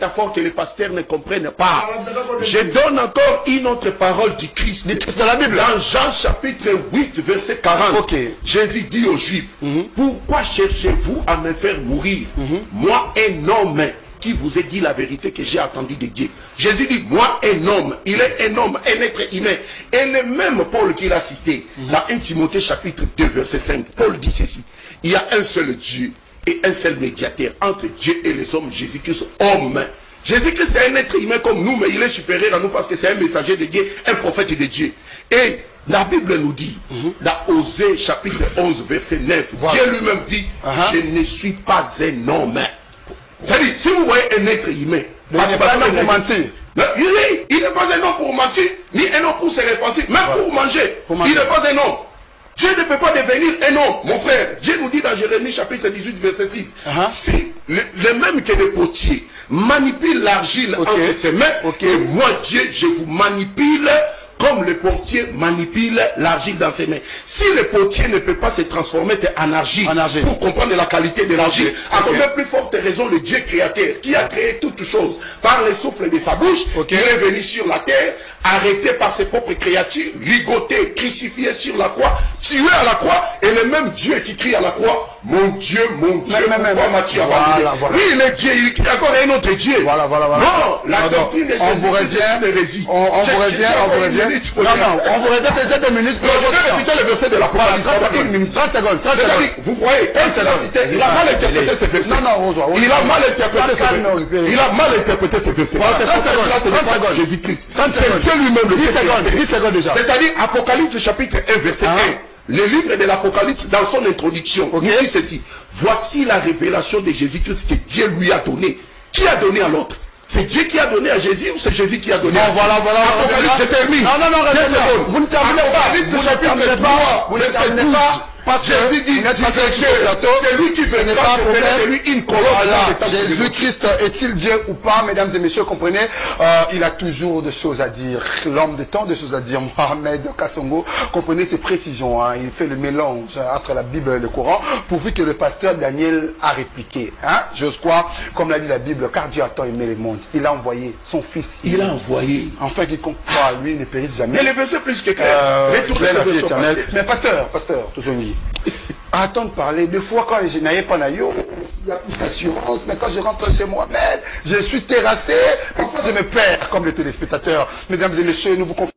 métaphores que les pasteurs ne comprennent pas. Je donne encore une autre parole du Christ. Dans la Bible. Dans Jean chapitre 8, verset 40. Okay. Jésus dit aux Juifs, pourquoi cherchez-vous à me faire mourir? Moi, un homme qui vous a dit la vérité que j'ai attendue de Dieu. Jésus dit, moi, un homme, il est un homme, un être humain. Et le même Paul qui l'a cité, dans 1 Timothée chapitre 2, verset 5, Paul dit ceci, il y a un seul Dieu et un seul médiateur entre Dieu et les hommes, Jésus-Christ, homme. Jésus-Christ c'est un être humain comme nous, mais il est supérieur à nous parce que c'est un messager de Dieu, un prophète de Dieu. Et la Bible nous dit, dans Osée chapitre 11, verset 9, Dieu lui-même dit, je ne suis pas un homme. C'est-à-dire, si vous voyez un être humain, il n'est pas un homme pour mentir. Il n'est pas un homme pour mentir, ni un homme pour se repentir, même pour manger. Il n'est pas un homme. Dieu ne peut pas devenir un homme, mon frère. Dieu nous dit dans Jérémie chapitre 18, verset 6, si le même que les potiers manipulent l'argile entre ses mains, et moi Dieu, je vous manipule comme le potier manipule l'argile dans ses mains. Si le potier ne peut pas se transformer en argile, pour comprendre la qualité de l'argile, à combien plus forte raison le Dieu créateur, qui a créé toutes choses par le souffle de sa bouche, il est venu sur la terre, arrêté par ses propres créatures, ligoté, crucifié sur la croix, tué à la croix, et le même Dieu qui crie à la croix, mon Dieu, pourquoi m'as-tu abandonné? Oui, il est Dieu, il y a encore un autre Dieu. Non, la doctrine de Jésus, on vous revient, on vous revient. Non, on vous répète les 7 minutes. Je vais répéter le verset de la parole. 30 secondes. Vous voyez, il a mal interprété ce verset. Il a mal interprété ce verset. Il a mal interprété ce verset. 30 secondes. Jésus-Christ. C'est lui-même le 10 secondes déjà. C'est-à-dire, Apocalypse chapitre 1, verset 1. Le livre de l'Apocalypse, dans son introduction, il dit ceci. Voici la révélation de Jésus-Christ que Dieu lui a donné. Qui a donné à l'autre? C'est Dieu qui a donné à Jésus ou c'est Jésus qui a donné à Jésus? Apocalypse, je termine. Non, vous ne terminez pas. Vous ne terminez pas. Parce que Jésus dit, c'est lui qui fait pas une colonne. Jésus-Christ est-il Dieu ou pas, mesdames et messieurs, comprenez, il a toujours des choses à dire. L'homme de tant de choses à dire, Mohamed Kassongo, comprenez ses précisions. Il fait le mélange entre la Bible et le Coran, pourvu que le pasteur Daniel a répliqué. J'ose croire, comme l'a dit la Bible, car Dieu a tant aimé le monde. Il a envoyé son fils. Il a envoyé. Enfin, quiconque croit, lui ne périsse jamais. Mais le verset plus que clair. Mais pasteur, toujours dit. Attends de parler, des fois quand je n'avais pas il y a plus d'assurance, mais quand je rentre chez Mohamed, je suis terrassé, parfois je me perds comme le téléspectateur. Mesdames et messieurs, nous vous confions.